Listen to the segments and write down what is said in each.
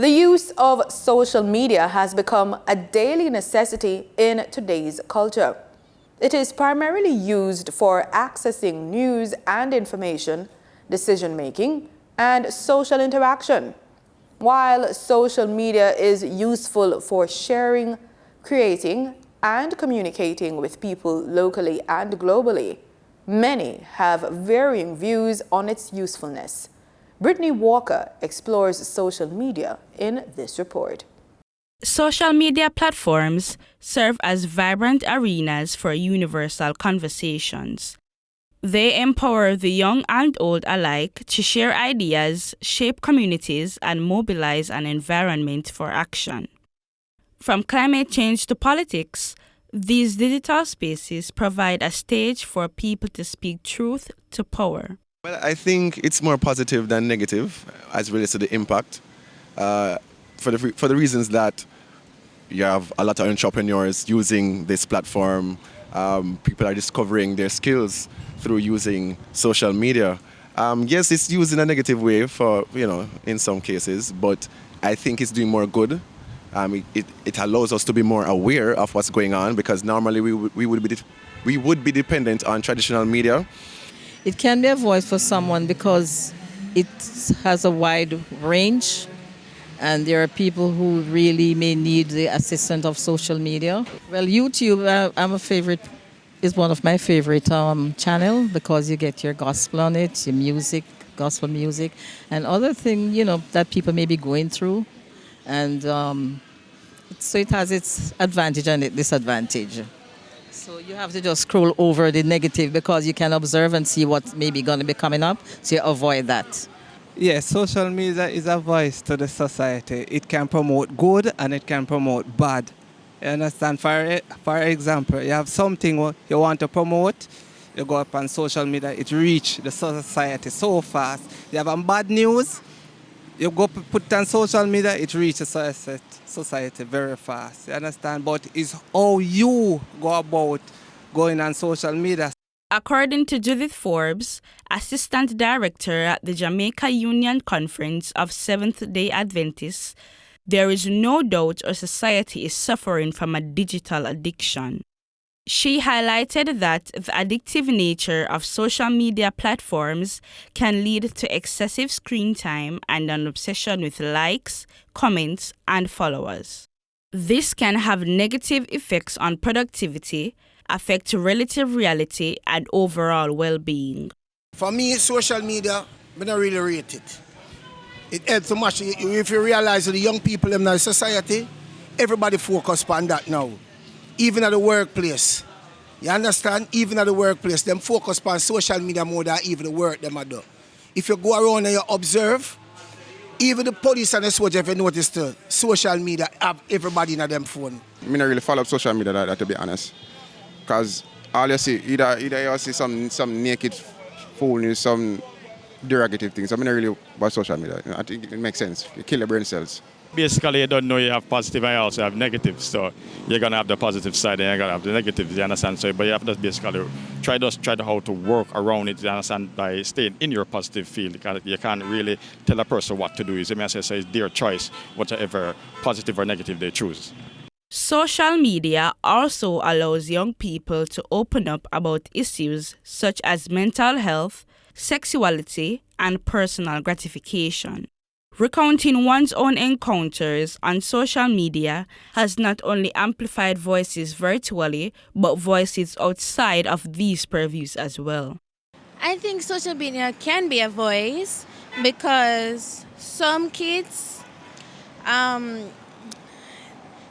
The use of social media has become a daily necessity in today's culture. It is primarily used for accessing news and information, decision-making, and social interaction. While social media is useful for sharing, creating, and communicating with people locally and globally, many have varying views on its usefulness. Brittany Walker explores social media in this report. Social media platforms serve as vibrant arenas for universal conversations. They empower the young and old alike to share ideas, shape communities, and mobilize an environment for action. From climate change to politics, these digital spaces provide a stage for people to speak truth to power. Well, I think it's more positive than negative as relates to the impact, for the reasons that you have a lot of entrepreneurs using this platform. People are discovering their skills through using social media. Yes, it's used in a negative way for, in some cases, but I think it's doing more good. It allows us to be more aware of what's going on, because normally we would be dependent on traditional media. It can be a voice for someone because it has a wide range, and there are people who really may need the assistance of social media. Well, YouTube, is one of my favorite channel, because you get your gospel on it, your music, gospel music, and other things, that people may be going through. And so it has its advantage and its disadvantage. So you have to just scroll over the negative, because you can observe and see what may be going to be coming up, so you avoid that. Yes, social media is a voice to the society. It can promote good and it can promote bad. You understand? For example, you have something you want to promote, you go up on social media, it reaches the society so fast. You have bad news, you go put it on social media, it reaches society very fast. You understand? But it's how you go about going on social media. According to Judith Forbes, Assistant Director at the Jamaica Union Conference of Seventh-day Adventists, there is no doubt our society is suffering from a digital addiction. She highlighted that the addictive nature of social media platforms can lead to excessive screen time and an obsession with likes, comments, and followers. This can have negative effects on productivity, affect relative reality, and overall well-being. For me, social media, I don't really rate it. It helps so much. If you realize that the young people in our society, everybody focus on that now. Even at the workplace. You understand? Even at the workplace, them focus on social media more than even the work them do. If you go around and you observe, even the police and the soldier, if you notice too, social media have everybody in them phone. I don't really follow up social media like that, to be honest. Because all you see, either you see some naked fool news, some derogative things. I don't really watch social media. I think it makes sense. You kill your brain cells. Basically, you don't know you have positive and you also have negative. So you're going to have the positive side and you're going to have the negative, you understand? So, but you have to basically try to how to work around it, you understand, by staying in your positive field. You can't really tell a person what to do. You may say it's their choice, whatever positive or negative they choose. Social media also allows young people to open up about issues such as mental health, sexuality, and personal gratification. Recounting one's own encounters on social media has not only amplified voices virtually, but voices outside of these purviews as well. I think social media can be a voice because some kids,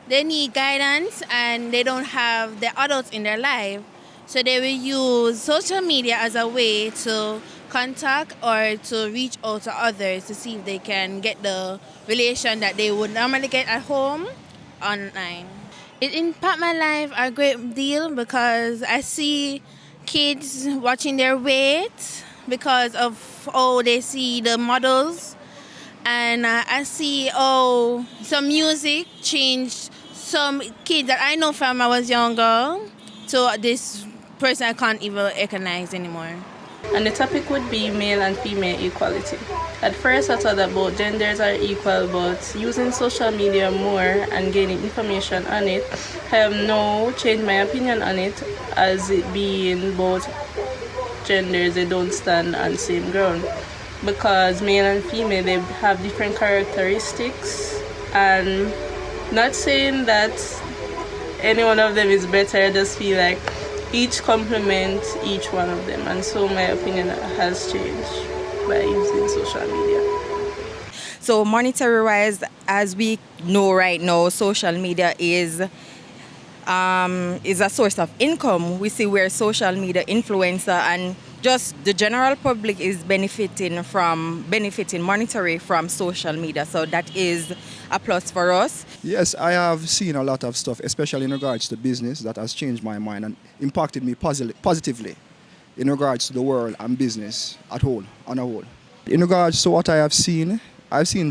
they need guidance and they don't have the adults in their life. So they will use social media as a way to contact or to reach out to others to see if they can get the relation that they would normally get at home online. It impacted my life a great deal because I see kids watching their weight because of how they see the models, and I see how some music changed some kids that I know from I was younger to this person I can't even recognize anymore. And the topic would be male and female equality. At first I thought that both genders are equal, but using social media more and gaining information on it, I have now changed my opinion on it, as it being both genders, they don't stand on the same ground. Because male and female, they have different characteristics, and not saying that any one of them is better, I just feel like each complement each one of them, and so my opinion has changed by using social media. So monetary-wise, as we know right now, social media is a source of income. We see where social media influencer and just the general public is benefiting monetary from social media. So that is a plus for us. Yes, I have seen a lot of stuff, especially in regards to business, that has changed my mind and impacted me positively in regards to the world and business on a whole. In regards to what I've seen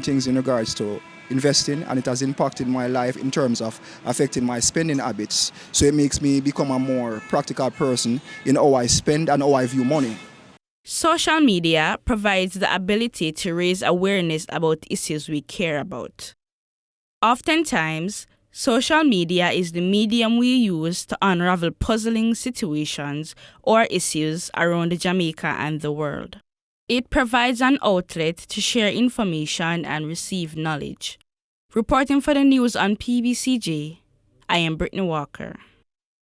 things in regards to investing, and it has impacted my life in terms of affecting my spending habits. So it makes me become a more practical person in how I spend and how I view money. Social media provides the ability to raise awareness about issues we care about. Oftentimes, social media is the medium we use to unravel puzzling situations or issues around Jamaica and the world. It provides an outlet to share information and receive knowledge. Reporting for the news on PBCJ, I am Brittany Walker.